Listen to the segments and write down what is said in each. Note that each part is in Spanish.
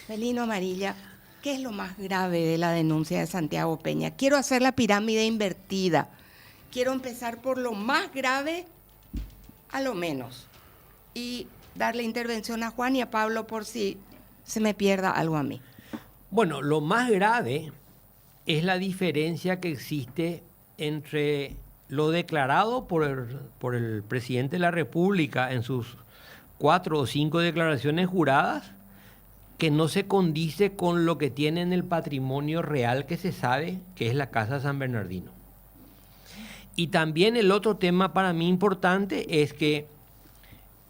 Felino Amarilla, ¿qué es lo más grave de la denuncia de Santiago Peña? Quiero hacer la pirámide invertida. Quiero empezar por lo más grave a lo menos y darle intervención a Juan y a Pablo por si se me pierda algo a mí. Bueno, lo más grave es la diferencia que existe entre lo declarado por el presidente de la República en sus 4 o 5 declaraciones juradas, que no se condice con lo que tiene en el patrimonio real que se sabe, que es la Casa San Bernardino. Y también el otro tema para mí importante es que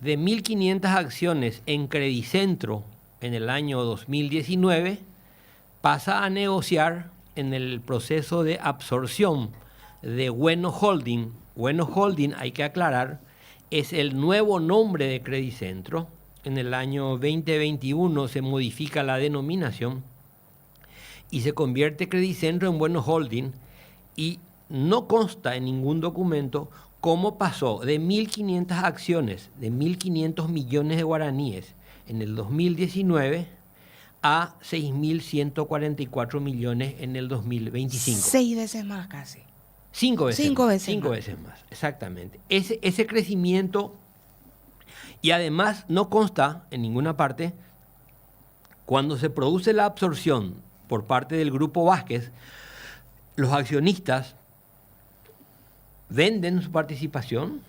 de 1.500 acciones en Credicentro en el año 2019, pasa a negociar en el proceso de absorción de Bueno Holding. Bueno Holding, hay que aclarar, es el nuevo nombre de Credicentro. En el año 2021 se modifica la denominación y se convierte Credicentro en Bueno Holding, y no consta en ningún documento cómo pasó de 1.500 acciones, de 1.500 millones de guaraníes en el 2019 a 6.144 millones en el 2025. 6 veces más casi. 5 veces 5 más. veces 5 más. veces más, exactamente. Ese crecimiento, y además no consta en ninguna parte, cuando se produce la absorción por parte del Grupo Vázquez, los accionistas venden su participación,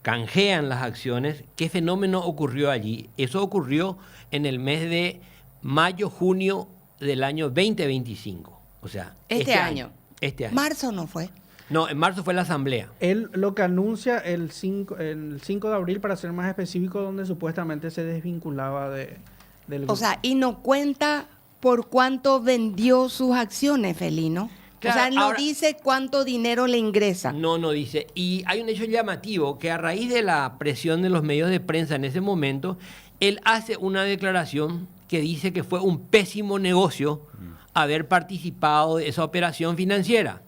canjean las acciones. ¿Qué fenómeno ocurrió allí? Eso ocurrió en el mes de mayo-junio del año 2025. O sea, Este año. Este año. Marzo no fue. No, en marzo fue la asamblea. Él lo que anuncia el 5 de abril, para ser más específico, donde supuestamente se desvinculaba del grupo. O sea, y no cuenta por cuánto vendió sus acciones, Felino. Claro, o sea, no ahora, dice cuánto dinero le ingresa. No dice. Y hay un hecho llamativo, que a raíz de la presión de los medios de prensa en ese momento, él hace una declaración que dice que fue un pésimo negocio haber participado de esa operación financiera,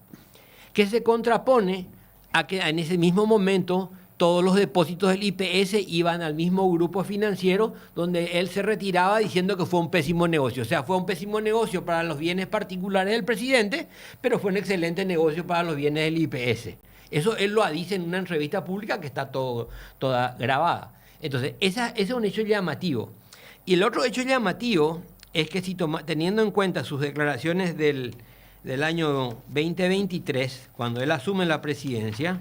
que se contrapone a que en ese mismo momento todos los depósitos del IPS iban al mismo grupo financiero, donde él se retiraba diciendo que fue un pésimo negocio. O sea, fue un pésimo negocio para los bienes particulares del presidente, pero fue un excelente negocio para los bienes del IPS. Eso él lo dice en una entrevista pública que está toda grabada. Entonces, ese es un hecho llamativo. Y el otro hecho llamativo es que teniendo en cuenta sus declaraciones del año 2023, cuando él asume la presidencia,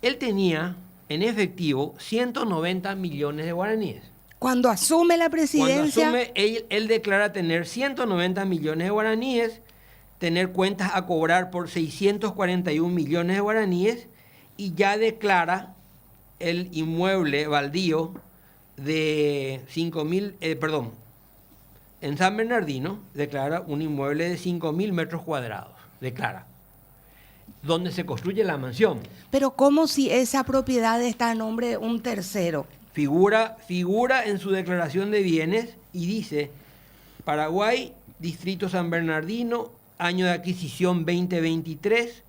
él tenía en efectivo 190 millones de guaraníes. Cuando asume la presidencia... Cuando asume, él declara tener 190 millones de guaraníes, tener cuentas a cobrar por 641 millones de guaraníes, y ya declara el inmueble baldío de 5.000, en San Bernardino, declara un inmueble de 5.000 metros cuadrados, declara, donde se construye la mansión. Pero ¿cómo si esa propiedad está a nombre de un tercero? Figura en su declaración de bienes y dice: Paraguay, Distrito San Bernardino, año de adquisición 2023,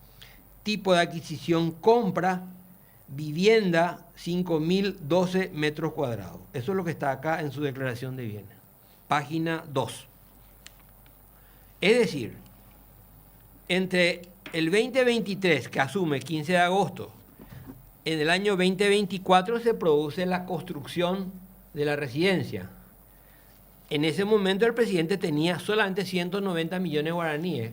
tipo de adquisición compra, vivienda 5.012 metros cuadrados. Eso es lo que está acá en su declaración de bienes. Página 2. Es decir, entre el 2023, que asume 15 de agosto, en el año 2024 se produce la construcción de la residencia. En ese momento el presidente tenía solamente 190 millones de guaraníes.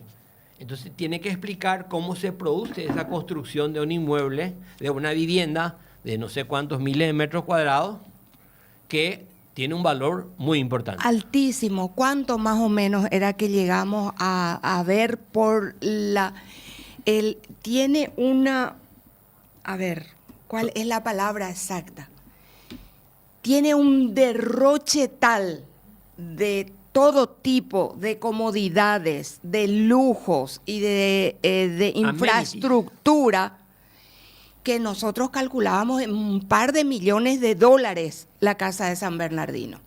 Entonces tiene que explicar cómo se produce esa construcción de un inmueble, de una vivienda de no sé cuántos miles de metros cuadrados, que tiene un valor muy importante. Altísimo. ¿Cuánto más o menos era que llegamos a ver por la... Él tiene una... A ver, ¿cuál es la palabra exacta? Tiene un derroche tal de todo tipo de comodidades, de lujos y de infraestructura, que nosotros calculábamos en un par de millones de dólares la casa de San Bernardino.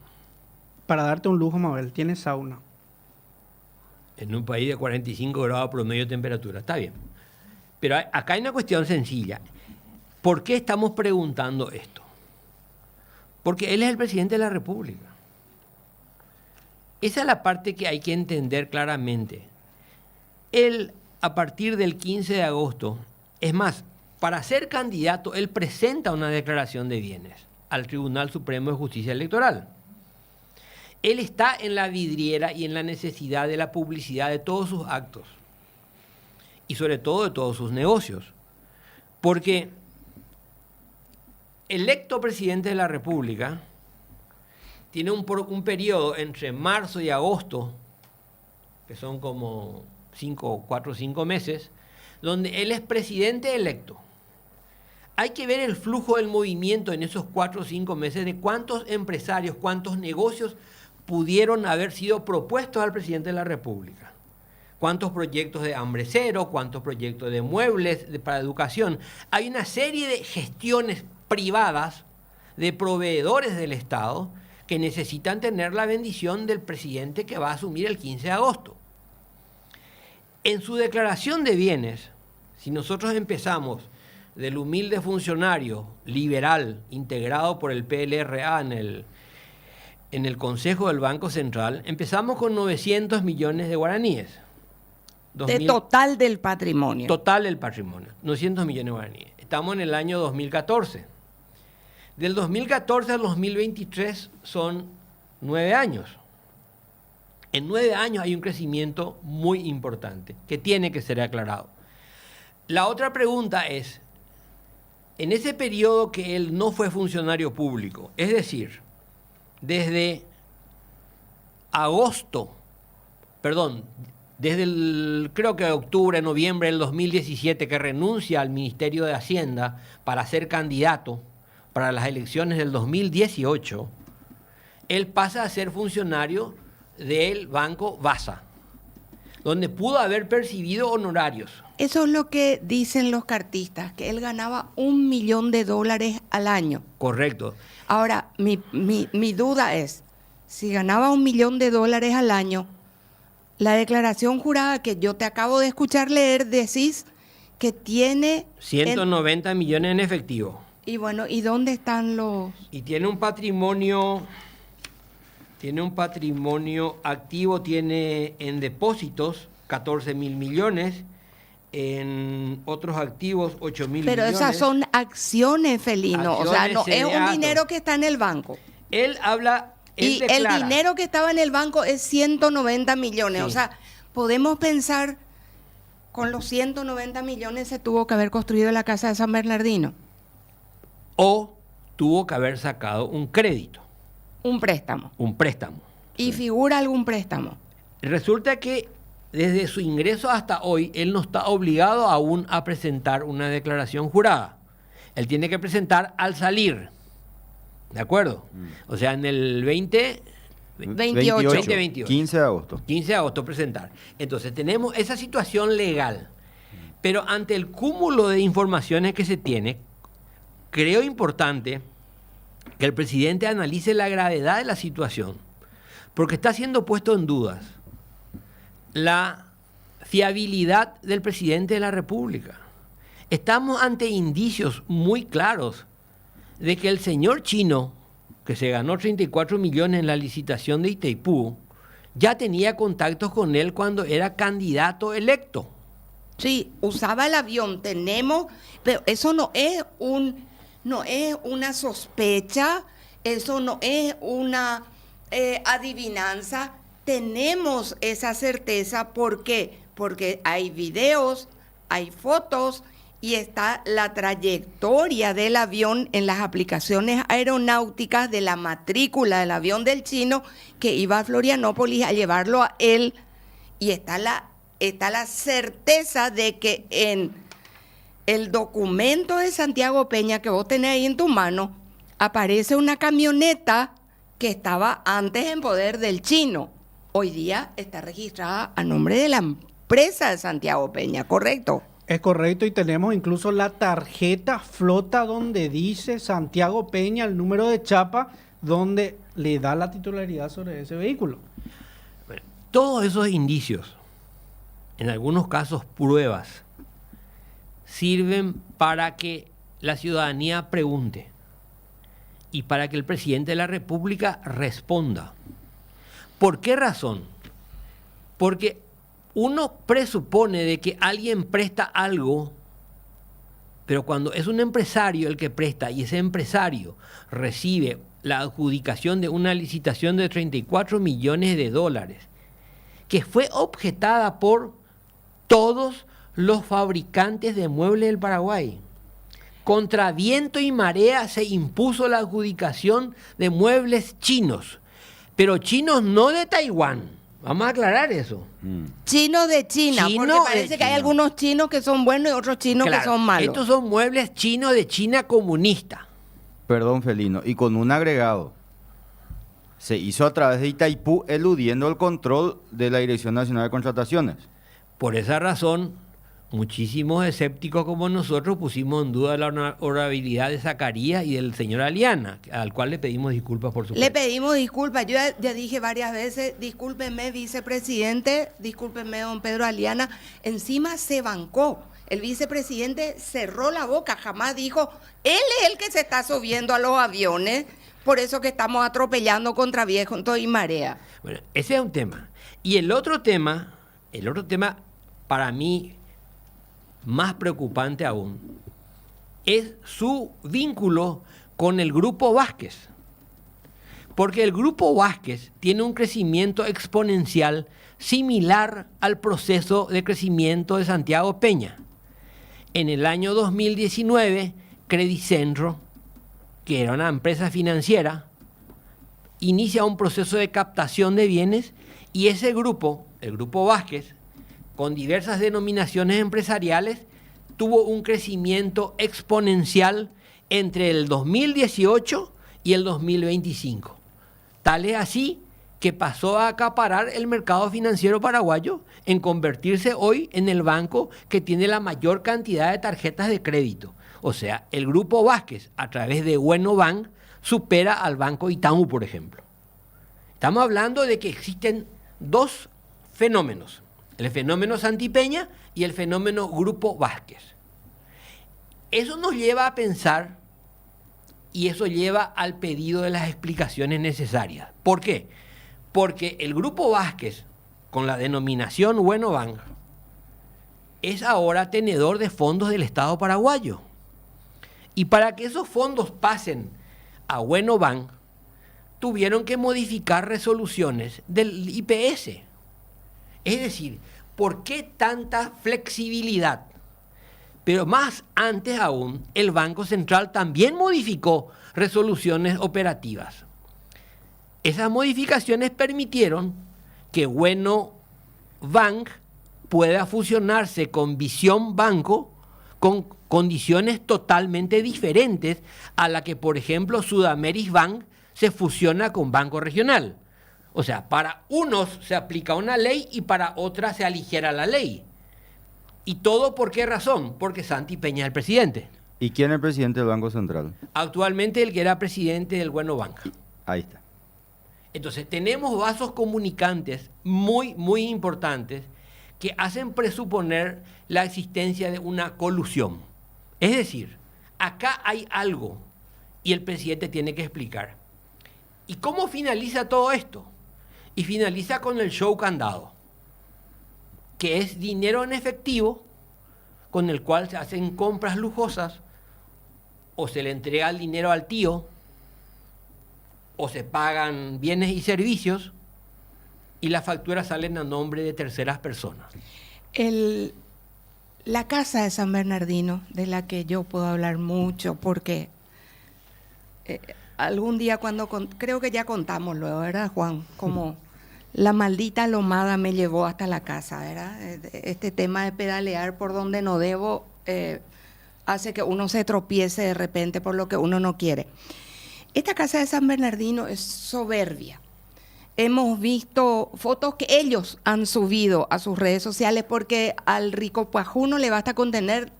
Para darte un lujo, Mabel, tiene sauna. En un país de 45 grados promedio de temperatura, está bien. Pero acá hay una cuestión sencilla. ¿Por qué estamos preguntando esto? Porque él es el presidente de la República. Esa es la parte que hay que entender claramente. Él, a partir del 15 de agosto, es más, para ser candidato, él presenta una declaración de bienes al Tribunal Supremo de Justicia Electoral. Él está en la vidriera y en la necesidad de la publicidad de todos sus actos y sobre todo de todos sus negocios. Porque electo presidente de la República tiene un periodo entre marzo y agosto, que son como 4 o 5 meses, donde él es presidente electo. Hay que ver el flujo del movimiento en esos 4 o 5 meses de cuántos empresarios, cuántos negocios pudieron haber sido propuestos al presidente de la República. Cuántos proyectos de hambre cero, cuántos proyectos de muebles para educación. Hay una serie de gestiones privadas de proveedores del Estado que necesitan tener la bendición del presidente que va a asumir el 15 de agosto. En su declaración de bienes, si nosotros empezamos del humilde funcionario liberal integrado por el PLRA en el Consejo del Banco Central, empezamos con 900 millones de guaraníes. De total del patrimonio. Total del patrimonio, 900 millones de guaraníes. Estamos en el año 2014. Del 2014 al 2023 son 9 años. En 9 años hay un crecimiento muy importante que tiene que ser aclarado. La otra pregunta es, en ese periodo que él no fue funcionario público, es decir, desde creo que octubre, noviembre del 2017, que renuncia al Ministerio de Hacienda para ser candidato para las elecciones del 2018, él pasa a ser funcionario del Banco Basa, donde pudo haber percibido honorarios. Eso es lo que dicen los cartistas, que él ganaba $1 millón al año. Correcto. Ahora, mi duda es, si ganaba $1 millón al año, la declaración jurada que yo te acabo de escuchar leer, decís que tiene... 190 millones en efectivo. Y bueno, ¿y dónde están los...? Y tiene un patrimonio activo, tiene en depósitos 14.000 millones, en otros activos 8.000 millones. Pero esas son acciones, Felino, o sea, no es un dinero que está en el banco. Él Y declara, el dinero que estaba en el banco es 190 millones, sí. O sea, podemos pensar, con los 190 millones se tuvo que haber construido la casa de San Bernardino. O tuvo que haber sacado un crédito. Un préstamo. Un préstamo. Y figura algún préstamo. Resulta que desde su ingreso hasta hoy, él no está obligado aún a presentar una declaración jurada. Él tiene que presentar al salir. ¿De acuerdo? O sea, en el 2028. 15 de agosto. 15 de agosto presentar. Entonces, tenemos esa situación legal. Pero ante el cúmulo de informaciones que se tiene, creo importante que el presidente analice la gravedad de la situación, porque está siendo puesto en dudas la fiabilidad del presidente de la República. Estamos ante indicios muy claros de que el señor Chino, que se ganó 34 millones en la licitación de Itaipú, ya tenía contactos con él cuando era candidato electo. Sí, usaba el avión, pero eso no es una sospecha, eso no es una adivinanza. Tenemos esa certeza. ¿Por qué? Porque hay videos, hay fotos y está la trayectoria del avión en las aplicaciones aeronáuticas de la matrícula del avión del Chino que iba a Florianópolis a llevarlo a él. Y está la certeza de que en el documento de Santiago Peña que vos tenés ahí en tu mano aparece una camioneta que estaba antes en poder del Chino. Hoy día está registrada a nombre de la empresa de Santiago Peña, ¿correcto? Es correcto, y tenemos incluso la tarjeta flota donde dice Santiago Peña, el número de chapa, donde le da la titularidad sobre ese vehículo. Bueno, todos esos indicios, en algunos casos pruebas, sirven para que la ciudadanía pregunte y para que el presidente de la República responda. ¿Por qué razón? Porque uno presupone de que alguien presta algo, pero cuando es un empresario el que presta y ese empresario recibe la adjudicación de una licitación de 34 millones de dólares, que fue objetada por todos los fabricantes de muebles del Paraguay. Contra viento y marea se impuso la adjudicación de muebles chinos, pero chinos no de Taiwán. Vamos a aclarar eso. Chino de China, Chino porque de parece que hay China. algunos chinos que son buenos y otros chinos que Claro, son malos. estos son muebles chinos de China comunista. Perdón, Felino. Y con un agregado. Se hizo a través de Itaipú, eludiendo el control de la Dirección Nacional de Contrataciones. Por esa razón, muchísimos escépticos como nosotros pusimos en duda la honorabilidad de Zacarías y del señor Aliana, al cual le pedimos disculpas por supuesto. Le pedimos disculpas. Yo ya dije varias veces, discúlpeme, vicepresidente, discúlpeme, don Pedro Aliana. Encima se bancó. El vicepresidente cerró la boca, jamás dijo, él es el que se está subiendo a los aviones, por eso que estamos atropellando contra viento y marea. Bueno, ese es un tema. Y el otro tema para mí más preocupante aún, es su vínculo con el Grupo Vázquez. Porque el Grupo Vázquez tiene un crecimiento exponencial similar al proceso de crecimiento de Santiago Peña. En el año 2019, Credicentro, que era una empresa financiera, inicia un proceso de captación de bienes y ese grupo, el Grupo Vázquez, con diversas denominaciones empresariales, tuvo un crecimiento exponencial entre el 2018 y el 2025. Tal es así que pasó a acaparar el mercado financiero paraguayo en convertirse hoy en el banco que tiene la mayor cantidad de tarjetas de crédito. O sea, el Grupo Vázquez, a través de Bueno Bank, supera al Banco Itaú, por ejemplo. Estamos hablando de que existen dos fenómenos. El fenómeno Santipeña y el fenómeno Grupo Vázquez. Eso nos lleva a pensar y eso lleva al pedido de las explicaciones necesarias. ¿Por qué? Porque el Grupo Vázquez, con la denominación Bueno Bank, es ahora tenedor de fondos del Estado paraguayo. Y para que esos fondos pasen a Bueno Bank, tuvieron que modificar resoluciones del IPS. Es decir, ¿por qué tanta flexibilidad? Pero más antes aún, el Banco Central también modificó resoluciones operativas. Esas modificaciones permitieron que Bueno Bank pueda fusionarse con Visión Banco con condiciones totalmente diferentes a la que, por ejemplo, Sudameris Bank se fusiona con Banco Regional. O sea, para unos se aplica una ley y para otras se aligera la ley. ¿Y todo por qué razón? Porque Santi Peña es el presidente. ¿Y quién es el presidente del Banco Central? Actualmente el que era presidente del Bueno Bank. Ahí está. Entonces, tenemos vasos comunicantes muy, muy importantes que hacen presuponer la existencia de una colusión. Es decir, acá hay algo y el presidente tiene que explicar. ¿Y cómo finaliza todo esto? Y finaliza con el show candado, que es dinero en efectivo con el cual se hacen compras lujosas o se le entrega el dinero al tío o se pagan bienes y servicios y las facturas salen a nombre de terceras personas. La casa de San Bernardino, de la que yo puedo hablar mucho, porque algún día creo que ya contamos luego, ¿verdad, Juan? Como la maldita lomada me llevó hasta la casa, ¿verdad? Este tema de pedalear por donde no debo hace que uno se tropiece de repente por lo que uno no quiere. Esta casa de San Bernardino es soberbia. Hemos visto fotos que ellos han subido a sus redes sociales porque al rico pajuno le basta con tener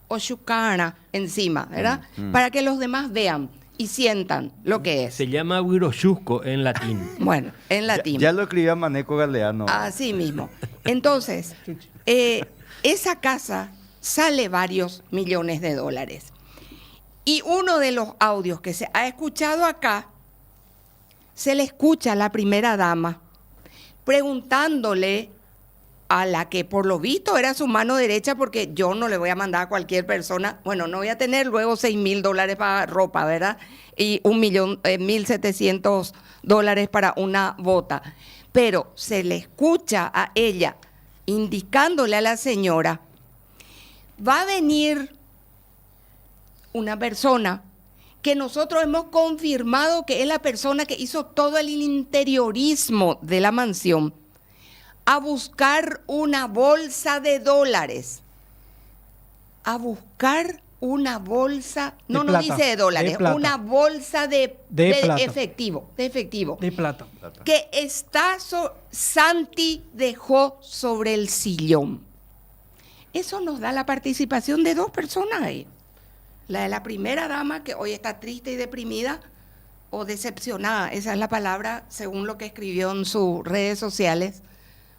Oshucana encima, ¿verdad? Para que los demás vean y sientan lo que es. Se llama Huirochusco en latín. Bueno, en latín. Ya lo escribía Maneco Galeano. Así mismo. Entonces, esa casa sale varios millones de dólares. Y uno de los audios que se ha escuchado acá, se le escucha a la primera dama preguntándole a la que por lo visto era su mano derecha, porque yo no le voy a mandar a cualquier persona, bueno, no voy a tener luego $6,000 para ropa, ¿verdad? Y $1,700,000 para una bota. Pero se le escucha a ella indicándole a la señora, va a venir una persona que nosotros hemos confirmado que es la persona que hizo todo el interiorismo de la mansión, a buscar una bolsa de dólares, a buscar una bolsa, no De nos plata, dice de dólares, de plata. una bolsa de plata. efectivo, De plata. que Santi dejó sobre el sillón. Eso nos da la participación de dos personas ahí. La de la primera dama, que hoy está triste y deprimida, o decepcionada, esa es la palabra, según lo que escribió en sus redes sociales.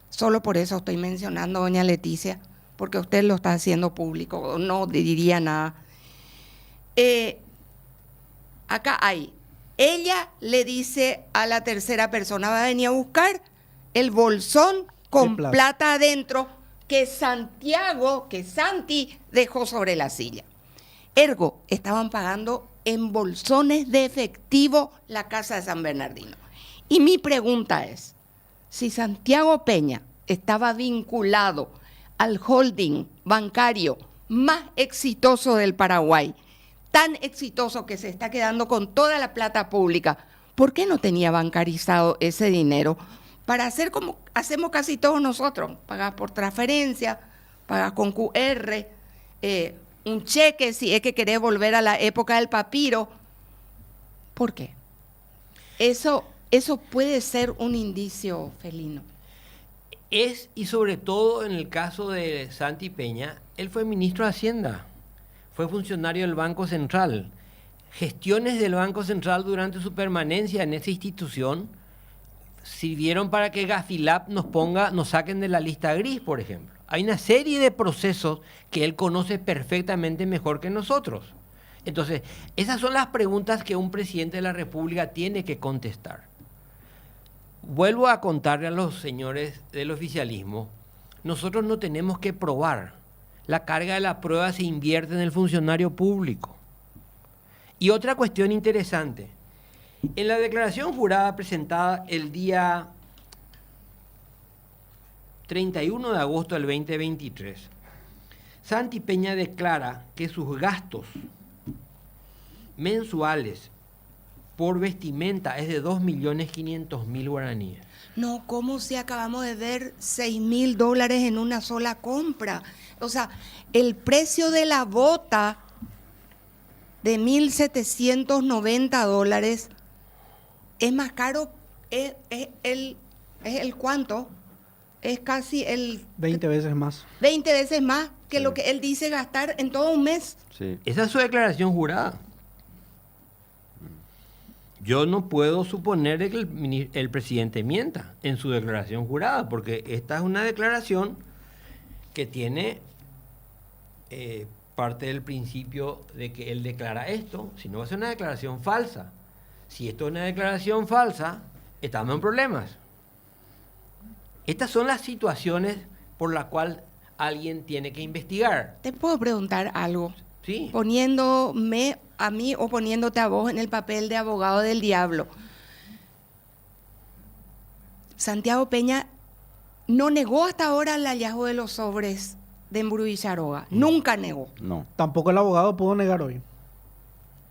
Solo por eso estoy mencionando a doña Leticia, porque usted lo está haciendo público, no diría nada. Acá hay, ella le dice a la tercera persona, va a venir a buscar el bolsón con plata. plata adentro que Santi dejó sobre la silla. Ergo, estaban pagando en bolsones de efectivo la casa de San Bernardino. Y mi pregunta es, si Santiago Peña estaba vinculado al holding bancario más exitoso del Paraguay, tan exitoso que se está quedando con toda la plata pública, ¿por qué no tenía bancarizado ese dinero para hacer como hacemos casi todos nosotros? Pagar por transferencia, pagar con QR, un cheque si es que querés volver a la época del papiro. ¿Por qué? Eso puede ser un indicio, Felino. Es, y sobre todo en el caso de Santi Peña, él fue ministro de Hacienda, fue funcionario del Banco Central. Gestiones del Banco Central durante su permanencia en esa institución sirvieron para que Gafilap nos saquen de la lista gris, por ejemplo. Hay una serie de procesos que él conoce perfectamente mejor que nosotros. Entonces, esas son las preguntas que un presidente de la República tiene que contestar. Vuelvo a contarle a los señores del oficialismo, nosotros no tenemos que probar. La carga de la prueba se invierte en el funcionario público. Y otra cuestión interesante, en la declaración jurada presentada el día 31 de agosto del 2023, Santi Peña declara que sus gastos mensuales por vestimenta es de 2.500.000 guaraníes. No, ¿cómo si acabamos de ver $6,000 en una sola compra? O sea, el precio de la bota de $1,790 es más caro, es el cuánto, es casi el 20 veces más. 20 veces más que lo que él dice gastar en todo un mes. Sí. Esa es su declaración jurada. Yo no puedo suponer que el presidente mienta en su declaración jurada, porque esta es una declaración que tiene parte del principio de que él declara esto, si no va a ser una declaración falsa. Si esto es una declaración falsa, estamos en problemas. Estas son las situaciones por las cuales alguien tiene que investigar. ¿Te puedo preguntar algo? Sí. Poniéndome a mí o poniéndote a vos en el papel de abogado del diablo. Santiago Peña no negó hasta ahora el hallazgo de los sobres de Emburu Villaroga. Nunca negó. No. Tampoco el abogado pudo negar hoy.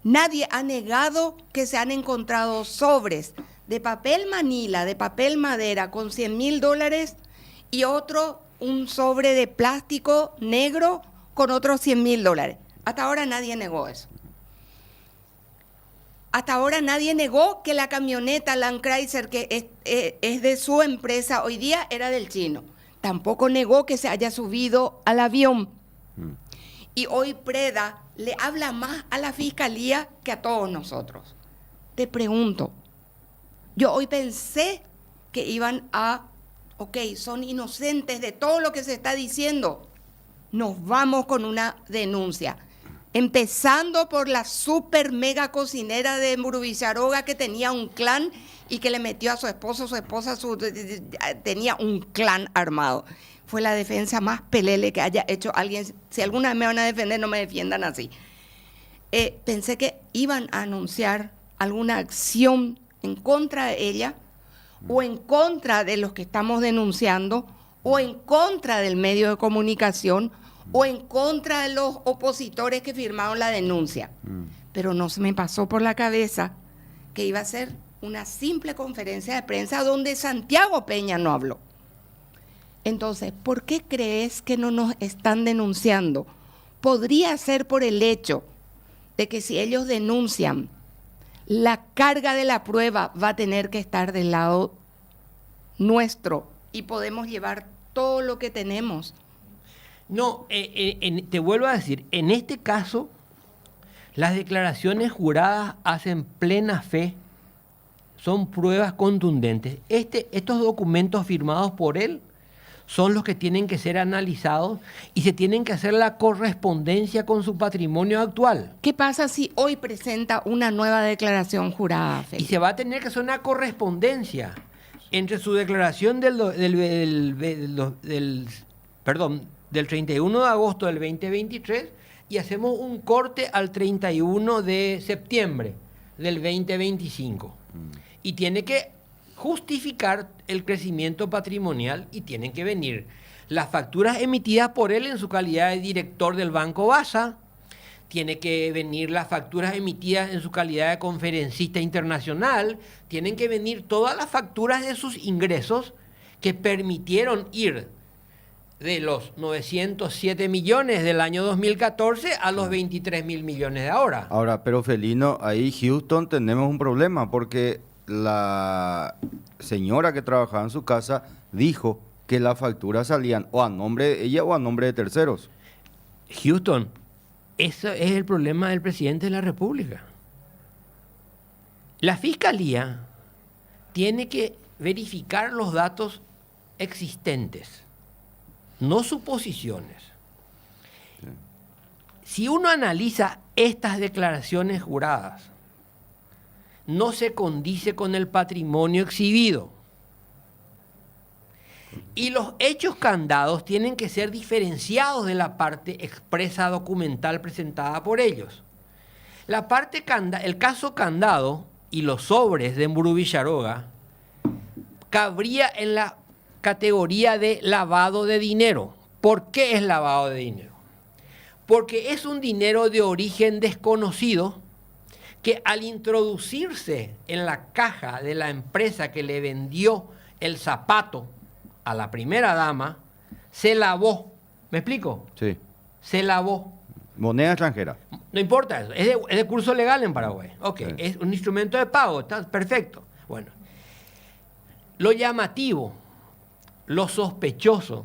Nadie ha negado que se han encontrado sobres de papel manila, de papel madera con $100,000 y un sobre de plástico negro con otros $100,000. Hasta ahora nadie negó eso. Hasta ahora nadie negó que la camioneta Land Cruiser, que es de su empresa hoy día, era del chino. Tampoco negó que se haya subido al avión. Y hoy Preda le habla más a la fiscalía que a todos nosotros. Te pregunto, yo hoy pensé que iban son inocentes de todo lo que se está diciendo. Nos vamos con una denuncia. Empezando por la super mega cocinera de Emburu Villaroga, que tenía un clan y que le metió a su esposo, su esposa, tenía un clan armado. Fue la defensa más pelele que haya hecho alguien. Si alguna vez me van a defender, no me defiendan así. Pensé que iban a anunciar alguna acción en contra de ella, o en contra de los que estamos denunciando, o en contra del medio de comunicación, o en contra de los opositores que firmaron la denuncia. Pero no se me pasó por la cabeza que iba a ser una simple conferencia de prensa donde Santiago Peña no habló. Entonces, ¿por qué crees que no nos están denunciando? Podría ser por el hecho de que si ellos denuncian, la carga de la prueba va a tener que estar del lado nuestro y podemos llevar todo lo que tenemos. No, te vuelvo a decir, en este caso, las declaraciones juradas hacen plena fe, son pruebas contundentes. Estos documentos firmados por él son los que tienen que ser analizados y se tienen que hacer la correspondencia con su patrimonio actual. ¿Qué pasa si hoy presenta una nueva declaración jurada, Y Félix? se va a tener que hacer una correspondencia entre su declaración del 31 de agosto del 2023 y hacemos un corte al 31 de septiembre del 2025. Y tiene que justificar el crecimiento patrimonial y tienen que venir las facturas emitidas por él en su calidad de director del Banco Basa, tiene que venir las facturas emitidas en su calidad de conferencista internacional, tienen que venir todas las facturas de sus ingresos que permitieron ir de los 907 millones del año 2014 a los 23.000 millones de ahora. Ahora, pero Felino, ahí Houston tenemos un problema porque la señora que trabajaba en su casa dijo que las facturas salían o a nombre de ella o a nombre de terceros. Houston, ese es el problema del presidente de la República. La Fiscalía tiene que verificar los datos existentes, no suposiciones. Si uno analiza estas declaraciones juradas, no se condice con el patrimonio exhibido. Y los hechos candados tienen que ser diferenciados de la parte expresa documental presentada por ellos. La parte el caso candado y los sobres de Mburu Villaroga cabría en la categoría de lavado de dinero. ¿Por qué es lavado de dinero? Porque es un dinero de origen desconocido que al introducirse en la caja de la empresa que le vendió el zapato a la primera dama, se lavó. ¿Me explico? Sí. Se lavó. Moneda extranjera. No importa eso, es de curso legal en Paraguay. Ok, Sí. es un instrumento de pago, está perfecto. Bueno, lo llamativo, lo sospechoso,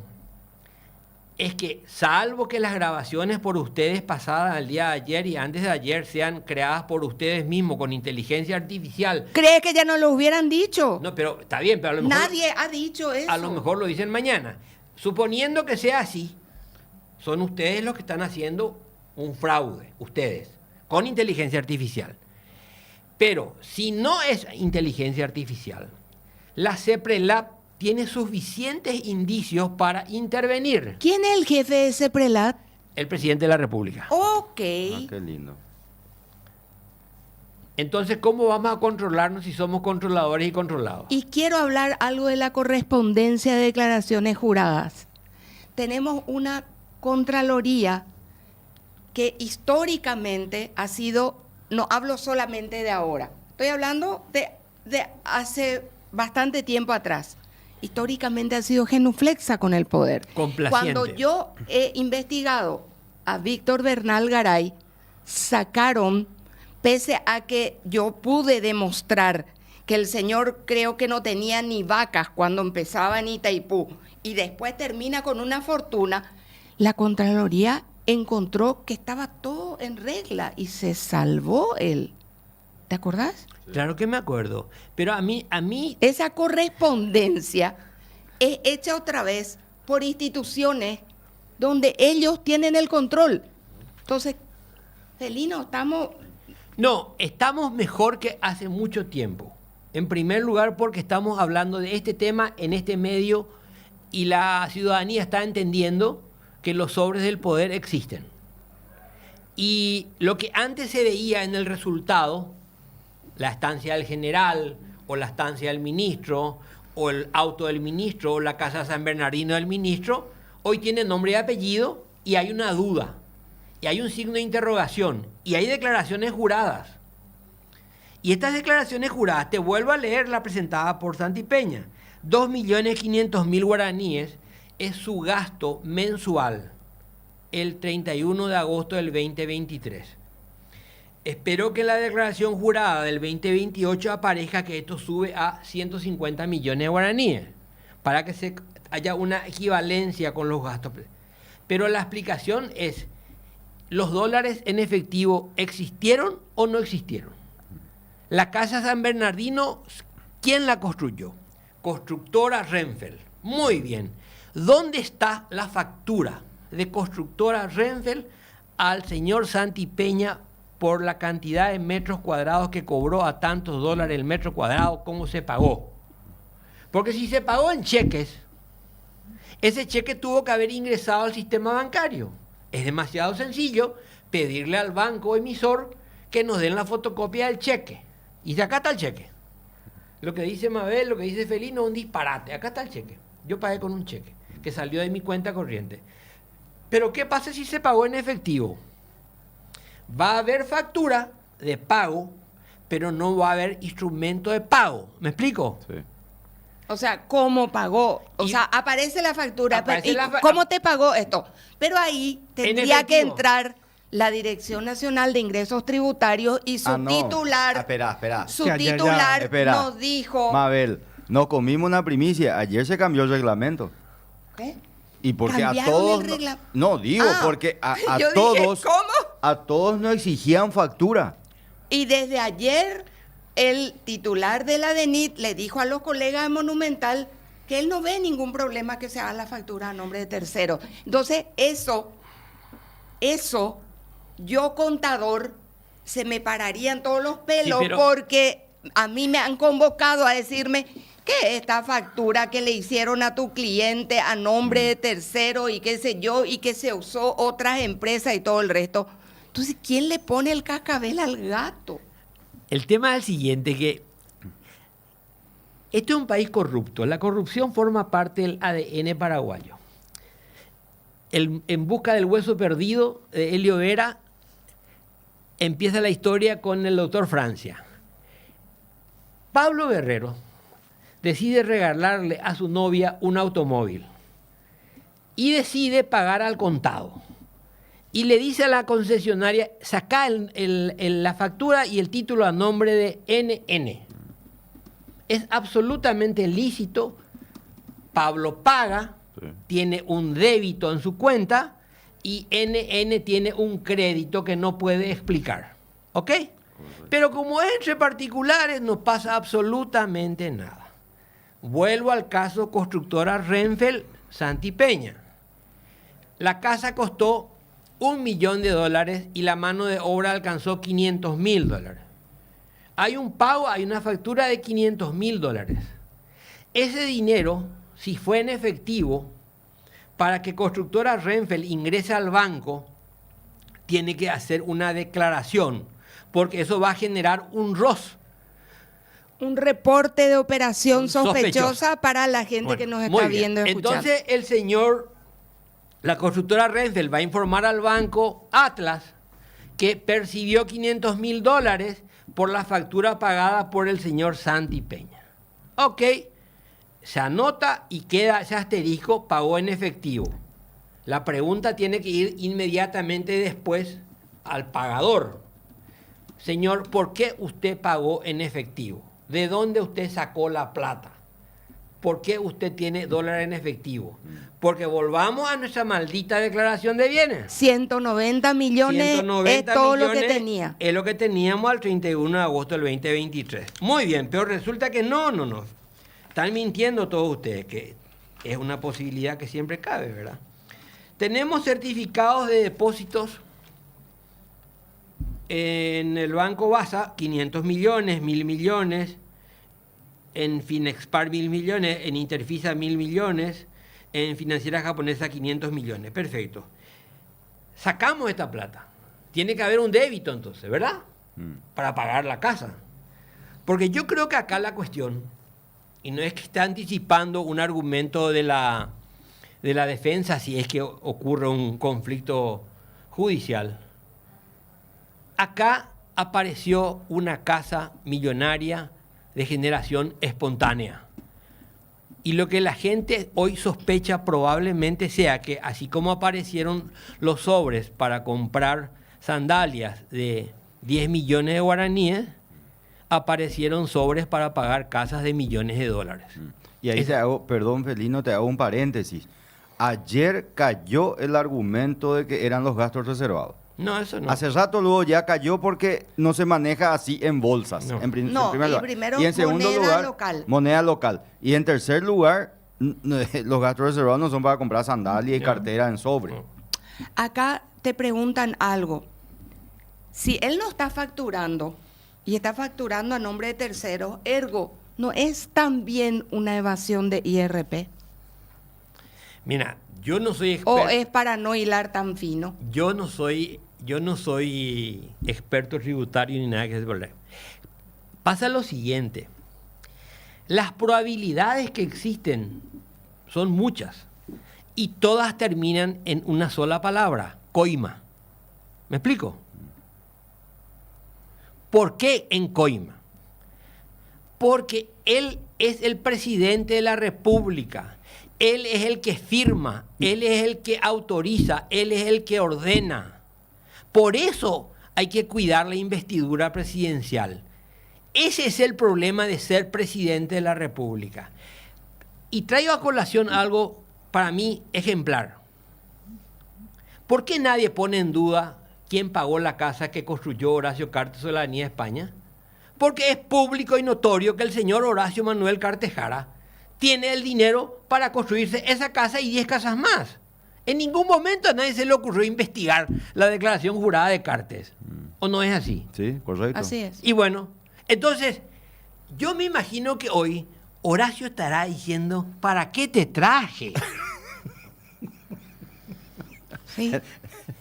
es que salvo que las grabaciones por ustedes pasadas al día de ayer y antes de ayer sean creadas por ustedes mismos con inteligencia artificial. ¿Cree que ya no lo hubieran dicho? No, pero está bien, pero a lo mejor... Nadie ha dicho eso. A lo mejor lo dicen mañana. Suponiendo que sea así, son ustedes los que están haciendo un fraude, ustedes, con inteligencia artificial. Pero si no es inteligencia artificial, la CEPRELAB tiene suficientes indicios para intervenir. ¿Quién es el jefe de ese prelat? El presidente de la República. Ok. Ah, qué lindo. Entonces, ¿cómo vamos a controlarnos si somos controladores y controlados? Y quiero hablar algo de la correspondencia de declaraciones juradas. Tenemos una Contraloría que históricamente ha sido, no hablo solamente de ahora, estoy hablando de hace bastante tiempo atrás. Históricamente ha sido genuflexa con el poder. Complaciente. Cuando yo he investigado a Víctor Bernal Garay, sacaron, pese a que yo pude demostrar que el señor creo que no tenía ni vacas cuando empezaba en Itaipú y después termina con una fortuna, la Contraloría encontró que estaba todo en regla y se salvó él. ¿Te acordás? Claro que me acuerdo. Pero a mí Esa correspondencia es hecha otra vez por instituciones donde ellos tienen el control. Entonces, Felino, estamos... no, estamos mejor que hace mucho tiempo. En primer lugar, porque estamos hablando de este tema en este medio y la ciudadanía está entendiendo que los sobres del poder existen. Y lo que antes se veía en el resultado, la estancia del general, o la estancia del ministro, o el auto del ministro, o la casa San Bernardino del ministro, hoy tiene nombre y apellido y hay una duda, y hay un signo de interrogación, y hay declaraciones juradas. Y estas declaraciones juradas, te vuelvo a leer la presentada por Santipeña. 2.500.000 guaraníes es su gasto mensual el 31 de agosto del 2023. Espero que en la declaración jurada del 2028 aparezca que esto sube a 150 millones de guaraníes, para que haya una equivalencia con los gastos. Pero la explicación es, ¿los dólares en efectivo existieron o no existieron? La casa San Bernardino, ¿quién la construyó? Constructora Renfel. Muy bien. ¿Dónde está la factura de constructora Renfel al señor Santipeña por la cantidad de metros cuadrados que cobró a tantos dólares el metro cuadrado? ¿Cómo se pagó? Porque si se pagó en cheques, ese cheque tuvo que haber ingresado al sistema bancario. Es demasiado sencillo pedirle al banco emisor que nos den la fotocopia del cheque. Y acá está el cheque. Lo que dice Mabel, lo que dice Felino es un disparate. Acá está el cheque. Yo pagué con un cheque que salió de mi cuenta corriente. Pero ¿qué pasa si se pagó en efectivo? Va a haber factura de pago, pero no va a haber instrumento de pago. ¿Me explico? Sí. O sea, ¿cómo pagó? O Y- sea, aparece la factura. Aparece ¿Y la cómo te pagó esto? Pero ahí tendría que efectivo. entrar la Dirección Nacional de Ingresos Tributarios y su No. titular. Espera. Su Ya, ya, ya. titular Espera. nos dijo. Mabel, nos comimos una primicia. Ayer se cambió el reglamento. ¿Qué? Y porque a ¿Cambiaron todos... el regla- No, digo, Ah, porque a yo dije, todos... ¿cómo? A todos nos exigían factura. Y desde ayer, el titular de la DENIT le dijo a los colegas de Monumental que él no ve ningún problema que se haga la factura a nombre de tercero. Entonces, eso, yo contador, se me pararían todos los pelos, Sí, pero- porque a mí me han convocado a decirme que esta factura que le hicieron a tu cliente a nombre de tercero y qué sé yo, y que se usó otras empresas y todo el resto. Entonces, ¿quién le pone el cascabel al gato? El tema es el siguiente, que este es un país corrupto. La corrupción forma parte del ADN paraguayo. En busca del hueso perdido de Helio Vera, empieza la historia con el doctor Francia. Pablo Guerrero decide regalarle a su novia un automóvil y decide pagar al contado. Y le dice a la concesionaria, saca la factura y el título a nombre de NN. Es absolutamente lícito. Pablo paga, Sí. tiene un débito en su cuenta y NN tiene un crédito que no puede explicar. ¿Ok? Pero como es entre particulares, no pasa absolutamente nada. Vuelvo al caso constructora Renfel Santipeña. La casa costó $1 millón y la mano de obra alcanzó $500.000. Hay un pago, hay una factura de $500.000. Ese dinero, si fue en efectivo, para que constructora Renfel ingrese al banco, tiene que hacer una declaración, porque eso va a generar un ROS. Un reporte de operación Sospechosa. sospechosa para la gente Bueno, que nos muy está bien. viendo y escuchando. Entonces el señor, la constructora Renfel va a informar al banco Atlas que percibió $500.000 por la factura pagada por el señor Santipeña. Ok, se anota y queda ese asterisco, pagó en efectivo. La pregunta tiene que ir inmediatamente después al pagador. Señor, ¿por qué usted pagó en efectivo? ¿De dónde usted sacó la plata? ¿Por qué usted tiene dólares en efectivo? Porque volvamos a nuestra maldita declaración de bienes. 190 millones 190 es todo lo que millones tenía. Es lo que teníamos al 31 de agosto del 2023. Muy bien, pero resulta que no. Están mintiendo todos ustedes, que es una posibilidad que siempre cabe, ¿verdad? Tenemos certificados de depósitos en el Banco Basa, 500 millones, 1.000 millones, en Finexpar 1.000 millones, en Interfisa 1.000 millones, en Financiera Japonesa 500 millones. Perfecto. Sacamos esta plata. Tiene que haber un débito entonces, ¿verdad? Para pagar la casa. Porque yo creo que acá la cuestión, y no es que esté anticipando un argumento de la defensa si es que ocurre un conflicto judicial. Acá apareció una casa millonaria de generación espontánea. Y lo que la gente hoy sospecha probablemente sea que así como aparecieron los sobres para comprar sandalias de 10 millones de guaraníes, aparecieron sobres para pagar casas de millones de dólares. Y ahí te hago, perdón Felino, te hago un paréntesis. Ayer cayó el argumento de que eran los gastos reservados. No, eso no. Hace rato luego ya cayó porque no se maneja así en bolsas. No. En primer No, lugar. y primero Y en segundo moneda lugar, local. moneda local. Y en tercer lugar, los gastos reservados no son para comprar sandalias y No. cartera en sobre. No. Acá te preguntan algo. Si él no está facturando y está facturando a nombre de terceros, ergo, ¿no es también una evasión de IRP? Mira, yo no soy ¿O experto. es para no hilar tan fino? Yo no soy experto tributario ni nada que se problema. Pasa lo siguiente. Las probabilidades que existen son muchas y todas terminan en una sola palabra, coima. ¿Me explico? ¿Por qué en coima? Porque él es el presidente de la República. Él es el que firma, él es el que autoriza, él es el que ordena. Por eso hay que cuidar la investidura presidencial. Ese es el problema de ser presidente de la República. Y traigo a colación algo para mí ejemplar. ¿Por qué nadie pone en duda quién pagó la casa que construyó Horacio Cartes sobre la Avenida España? Porque es público y notorio que el señor Horacio Manuel Cartes Jara tiene el dinero para construirse esa casa y 10 casas más. En ningún momento a nadie se le ocurrió investigar la declaración jurada de Cartes. ¿O no es así? Sí, correcto. Así es. Y bueno, entonces, yo me imagino que hoy Horacio estará diciendo, ¿para qué te traje? Sí.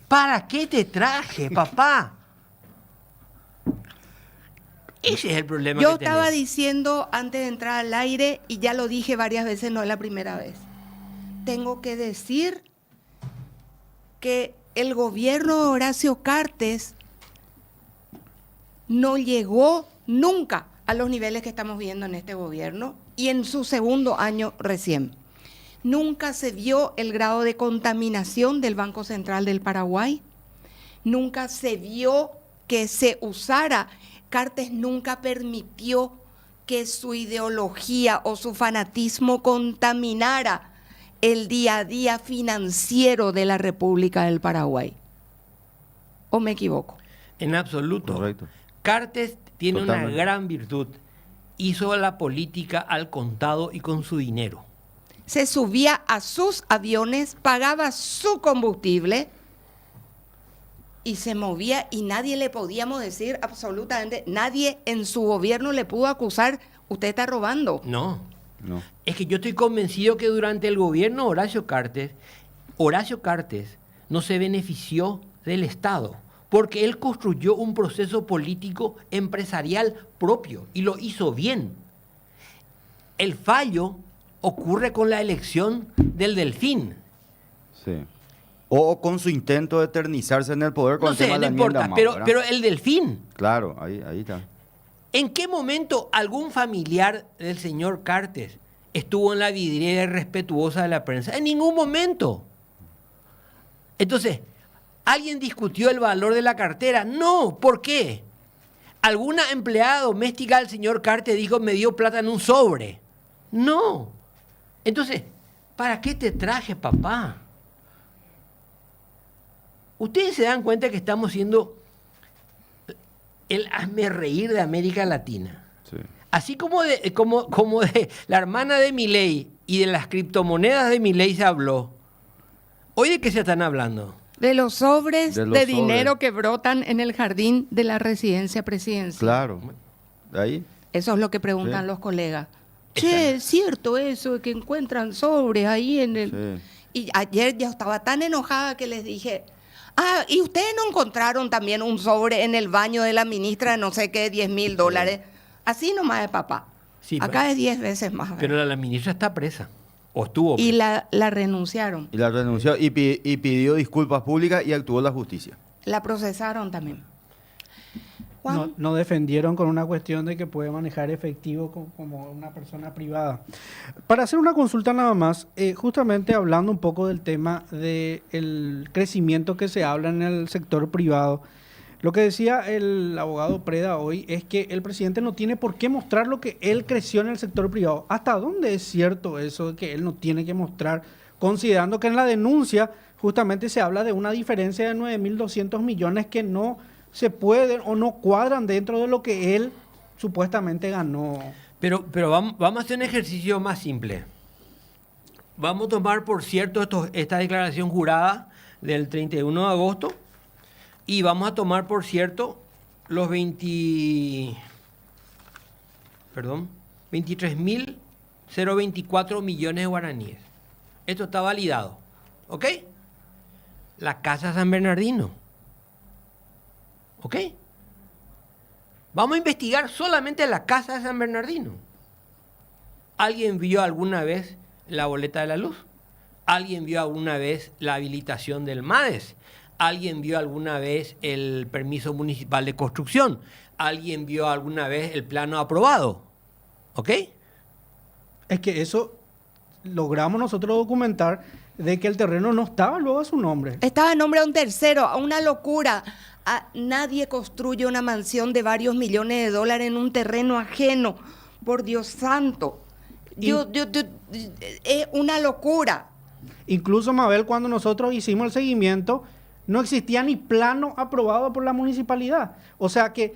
¿Para qué te traje, papá? Ese es el problema Yo que estaba tenemos. diciendo antes de entrar al aire, y ya lo dije varias veces, no es la primera vez. Tengo que decir que el gobierno de Horacio Cartes no llegó nunca a los niveles que estamos viendo en este gobierno y en su segundo año recién. Nunca se vio el grado de contaminación del Banco Central del Paraguay. Nunca se vio que se usara. Cartes nunca permitió que su ideología o su fanatismo contaminara el día a día financiero de la República del Paraguay. ¿O me equivoco? En absoluto. Correcto. Cartes tiene Totalmente. una gran virtud. Hizo la política al contado y con su dinero. Se subía a sus aviones, pagaba su combustible y se movía, y nadie le podíamos decir absolutamente, nadie en su gobierno le pudo acusar, usted está robando. No. No. Es que yo estoy convencido que durante el gobierno de Horacio Cartes no se benefició del Estado, porque él construyó un proceso político empresarial propio y lo hizo bien. El fallo ocurre con la elección del Delfín. Sí. O con su intento de eternizarse en el poder con No el sé, tema de no la enmienda importa, Mao, pero, ¿verdad? pero el Delfín. Claro, ahí está. ¿En qué momento algún familiar del señor Cartes estuvo en la vidriera respetuosa de la prensa? En ningún momento. Entonces, ¿alguien discutió el valor de la cartera? No, ¿por qué? ¿Alguna empleada doméstica del señor Cartes dijo, me dio plata en un sobre? No. Entonces, ¿para qué te traje, papá? Ustedes se dan cuenta que estamos siendo el hazmerreír de América Latina. Sí. Así como de la hermana de Milei y de las criptomonedas de Milei se habló, ¿hoy de qué se están hablando? De los sobres De de, los sobres. dinero que brotan en el jardín de la residencia presidencial. Claro. Ahí. Eso es lo que preguntan Sí. los colegas. Che, es cierto eso, que encuentran sobres ahí en el... Sí. Y ayer ya estaba tan enojada que les dije, ¿y ustedes no encontraron también un sobre en el baño de la ministra de no sé qué, $10,000? Así nomás es, papá. Sí, Acá es 10 veces más. Pero la ministra está presa. O estuvo Y presa. la renunciaron. Y la renunció y pidió disculpas públicas y actuó la justicia. La procesaron también. Juan, No defendieron con una cuestión de que puede manejar efectivo como una persona privada. Para hacer una consulta nada más, justamente hablando un poco del tema del crecimiento que se habla en el sector privado, lo que decía el abogado Preda hoy es que el presidente no tiene por qué mostrar lo que él creció en el sector privado. ¿Hasta dónde es cierto eso de que él no tiene que mostrar, considerando que en la denuncia justamente se habla de una diferencia de 9.200 millones que no se pueden o no cuadran dentro de lo que él supuestamente ganó? Pero vamos a hacer un ejercicio más simple. Vamos a tomar, por cierto, esta declaración jurada del 31 de agosto y vamos a tomar, por cierto, los 23.024 millones de guaraníes. Esto está validado. ¿Ok? La Casa San Bernardino. ¿Ok? Vamos a investigar solamente la Casa de San Bernardino. ¿Alguien vio alguna vez la boleta de la luz? ¿Alguien vio alguna vez la habilitación del MADES? ¿Alguien vio alguna vez el permiso municipal de construcción? ¿Alguien vio alguna vez el plano aprobado? ¿Ok? Es que eso logramos nosotros documentar de que el terreno no estaba luego a su nombre. estaba en nombre de un tercero, una locura. Nadie construye una mansión de varios millones de dólares en un terreno ajeno. Por Dios santo. Es una locura. Incluso, Mabel, cuando nosotros hicimos el seguimiento, no existía ni plano aprobado por la municipalidad. O sea que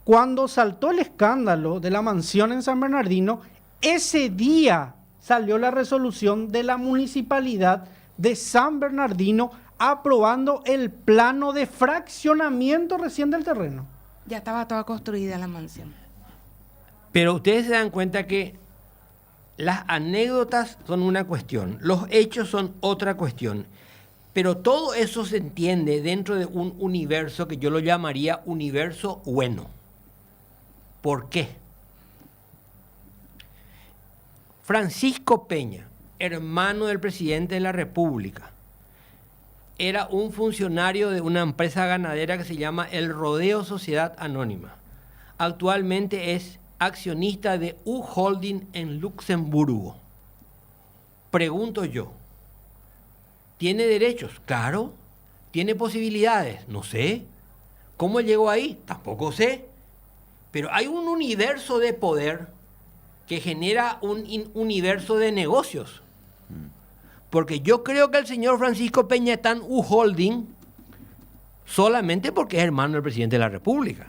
cuando saltó el escándalo de la mansión en San Bernardino, ese día salió la resolución de la municipalidad de San Bernardino aprobando el plano de fraccionamiento recién del terreno. Ya estaba toda construida la mansión. Pero ustedes se dan cuenta que las anécdotas son una cuestión, los hechos son otra cuestión, pero todo eso se entiende dentro de un universo que yo lo llamaría universo bueno. ¿Por qué? Francisco Peña, hermano del presidente de la República, era un funcionario de una empresa ganadera que se llama El Rodeo Sociedad Anónima. Actualmente es accionista de U-Holding en Luxemburgo. Pregunto yo, ¿tiene derechos? Claro. ¿Tiene posibilidades? No sé. ¿Cómo llegó ahí? Tampoco sé. Pero hay un universo de poder que genera un universo de negocios. Porque yo creo que el señor Francisco Peña está en U-Holding solamente porque es hermano del presidente de la República.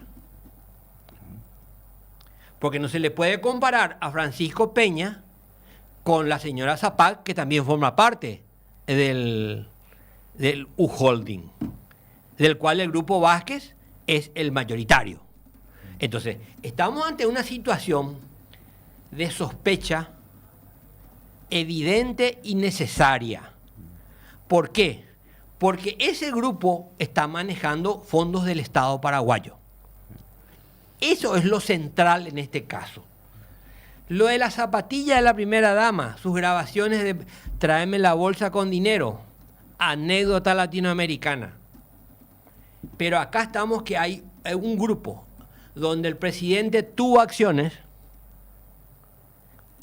Porque no se le puede comparar a Francisco Peña con la señora Zapac, que también forma parte del U-Holding, del cual el Grupo Vázquez es el mayoritario. Entonces, estamos ante una situación de sospecha evidente y necesaria. ¿Por qué? Porque ese grupo está manejando fondos del Estado paraguayo. Eso es lo central en este caso. Lo de la zapatilla de la primera dama, sus grabaciones de tráeme la bolsa con dinero, anécdota latinoamericana. Pero acá estamos que hay un grupo donde el presidente tuvo acciones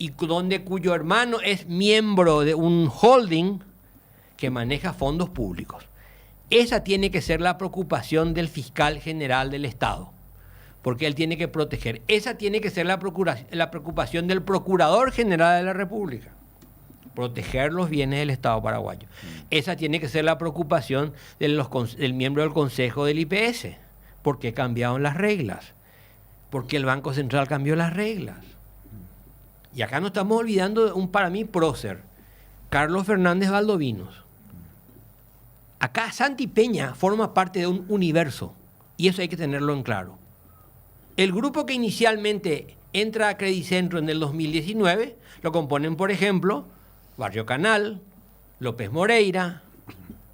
y cuyo hermano es miembro de un holding que maneja fondos públicos. Esa tiene que ser la preocupación del fiscal general del Estado, porque él tiene que proteger. Esa tiene que ser la preocupación del procurador general de la República, proteger los bienes del Estado paraguayo. Esa tiene que ser la preocupación del miembro del Consejo del IPS, porque cambiaron las reglas, porque el Banco Central cambió las reglas. Y acá nos estamos olvidando de un, para mí, prócer, Carlos Fernández Valdovinos. Acá Santi Peña forma parte de un universo, y eso hay que tenerlo en claro. El grupo que inicialmente entra a Credicentro en el 2019, lo componen, por ejemplo, Barrio Canal, López Moreira,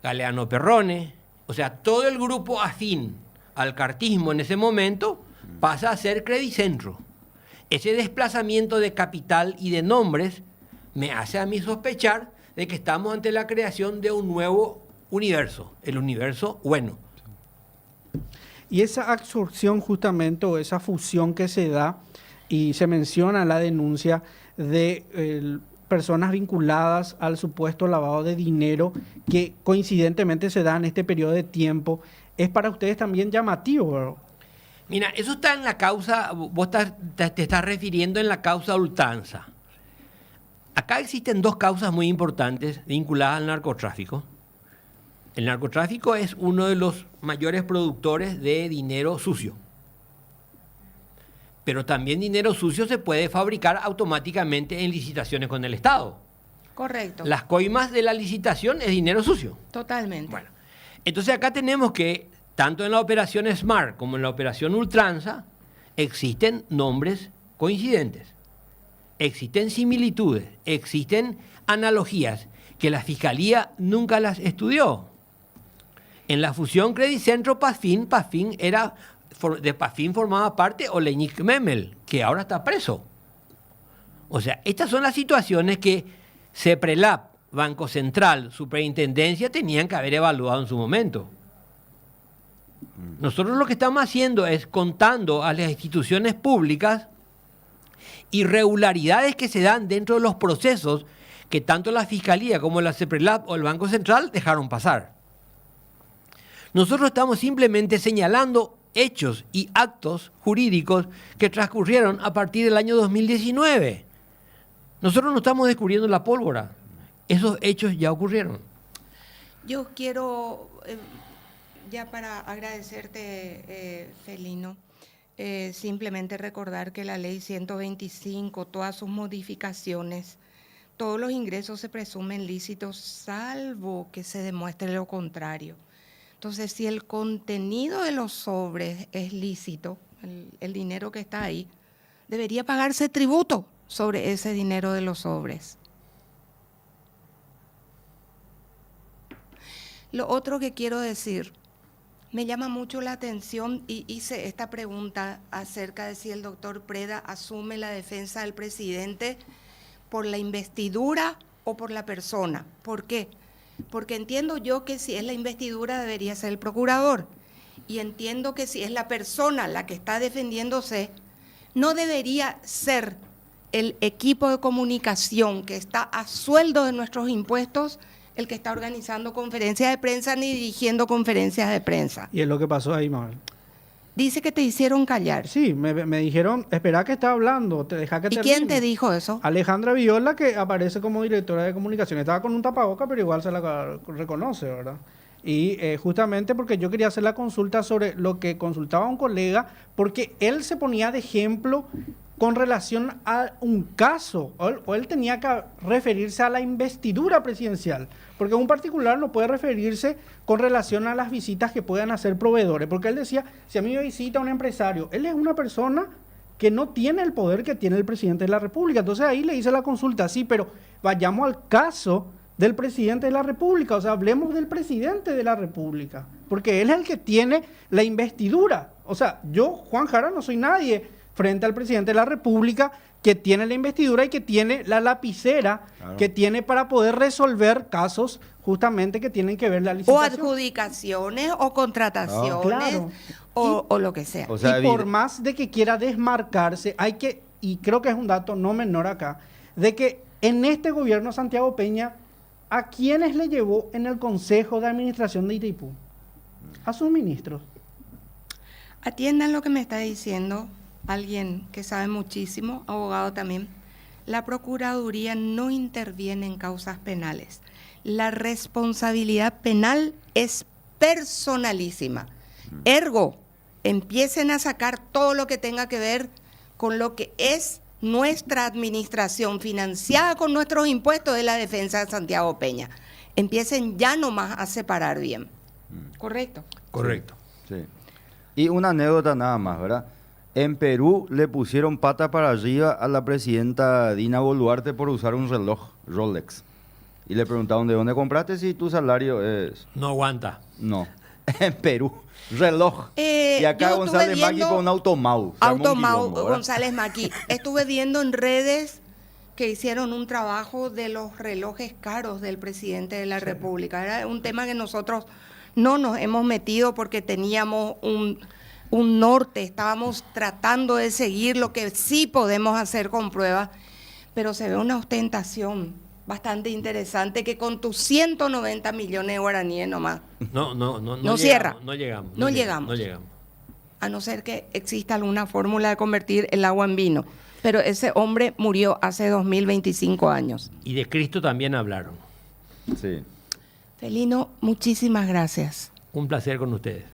Galeano Perrone, o sea, todo el grupo afín al cartismo en ese momento pasa a ser Credicentro. Ese desplazamiento de capital y de nombres me hace a mí sospechar de que estamos ante la creación de un nuevo universo, el universo bueno. Y esa absorción justamente, o esa fusión que se da, y se menciona en la denuncia de personas vinculadas al supuesto lavado de dinero, que coincidentemente se da en este periodo de tiempo, es para ustedes también llamativo, ¿verdad? Mira, eso está en la causa, te estás refiriendo en la causa ultranza. Acá existen dos causas muy importantes vinculadas al narcotráfico. El narcotráfico es uno de los mayores productores de dinero sucio. Pero también dinero sucio se puede fabricar automáticamente en licitaciones con el Estado. Correcto. Las coimas de la licitación es dinero sucio. Totalmente. Bueno, entonces acá tenemos que, tanto en la operación SMART como en la operación Ultranza, existen nombres coincidentes, existen similitudes, existen analogías que la Fiscalía nunca las estudió. En la fusión Credicentro-Pafin, de Pafin formaba parte Oleñic Memel, que ahora está preso. O sea, estas son las situaciones que CEPRELAP, Banco Central, Superintendencia tenían que haber evaluado en su momento. Nosotros lo que estamos haciendo es contando a las instituciones públicas irregularidades que se dan dentro de los procesos que tanto la Fiscalía como la CEPRELAP o el Banco Central dejaron pasar. Nosotros estamos simplemente señalando hechos y actos jurídicos que transcurrieron a partir del año 2019. Nosotros no estamos descubriendo la pólvora. Esos hechos ya ocurrieron. Yo quiero, ya para agradecerte, Felino, simplemente recordar que la ley 125, todas sus modificaciones, todos los ingresos se presumen lícitos, salvo que se demuestre lo contrario. Entonces, si el contenido de los sobres es lícito, el dinero que está ahí, debería pagarse tributo sobre ese dinero de los sobres. Lo otro que quiero decir, me llama mucho la atención y hice esta pregunta acerca de si el doctor Preda asume la defensa del presidente por la investidura o por la persona. ¿Por qué? Porque entiendo yo que si es la investidura debería ser el procurador, y entiendo que si es la persona la que está defendiéndose, no debería ser el equipo de comunicación que está a sueldo de nuestros impuestos el que está organizando conferencias de prensa ni dirigiendo conferencias de prensa. Y es lo que pasó ahí, Mabel. Dice que te hicieron callar. Sí, me dijeron, espera que está hablando, te deja que ¿Y termine. quién te dijo eso? Alejandra Viola, que aparece como directora de comunicación. Estaba con un tapaboca, pero igual se la reconoce, ¿verdad? Y justamente porque yo quería hacer la consulta sobre lo que consultaba un colega, porque él se ponía de ejemplo con relación a un caso, o él tenía que referirse a la investidura presidencial, porque un particular no puede referirse con relación a las visitas que puedan hacer proveedores, porque él decía, si a mí me visita un empresario, él es una persona que no tiene el poder que tiene el presidente de la República. Entonces ahí le hice la consulta, sí, pero vayamos al caso del presidente de la República, o sea, hablemos del presidente de la República, porque él es el que tiene la investidura. O sea, yo, Juan Jara, no soy nadie frente al presidente de la República, que tiene la investidura y que tiene la lapicera, claro, que tiene para poder resolver casos justamente que tienen que ver la licitación. O adjudicaciones, o contrataciones, claro, o lo que sea. O sea, y por más de que quiera desmarcarse, hay que, y creo que es un dato no menor acá, de que en este gobierno Santiago Peña, ¿a quiénes le llevó en el Consejo de Administración de Itaipú? A sus ministros. Atiendan lo que me está diciendo alguien que sabe muchísimo, abogado también. La Procuraduría no interviene en causas penales. La responsabilidad penal es personalísima. Ergo, empiecen a sacar todo lo que tenga que ver con lo que es nuestra administración financiada con nuestros impuestos de la defensa de Santiago Peña. Empiecen ya nomás a separar bien. ¿Correcto? Correcto. Sí. Y una anécdota nada más, ¿verdad? En Perú le pusieron pata para arriba a la presidenta Dina Boluarte por usar un reloj Rolex. Y le preguntaron de dónde compraste si tu salario es... No aguanta. No, en Perú, reloj. Y acá yo estuve González Maqui viendo- con Automau. Se armó un Automau quilombo, ¿verdad? González Maqui. Estuve viendo en redes que hicieron un trabajo de los relojes caros del presidente de la República. Era un tema que nosotros no nos hemos metido porque teníamos un norte, estábamos tratando de seguir lo que sí podemos hacer con pruebas, pero se ve una ostentación bastante interesante que con tus 190 millones de guaraníes nomás, No No cierra. No llegamos. No llegamos. No llegamos. a no ser que exista alguna fórmula de convertir el agua en vino. Pero ese hombre murió hace 2025 años. Y de Cristo también hablaron. Sí. Felino, muchísimas gracias. Un placer con ustedes.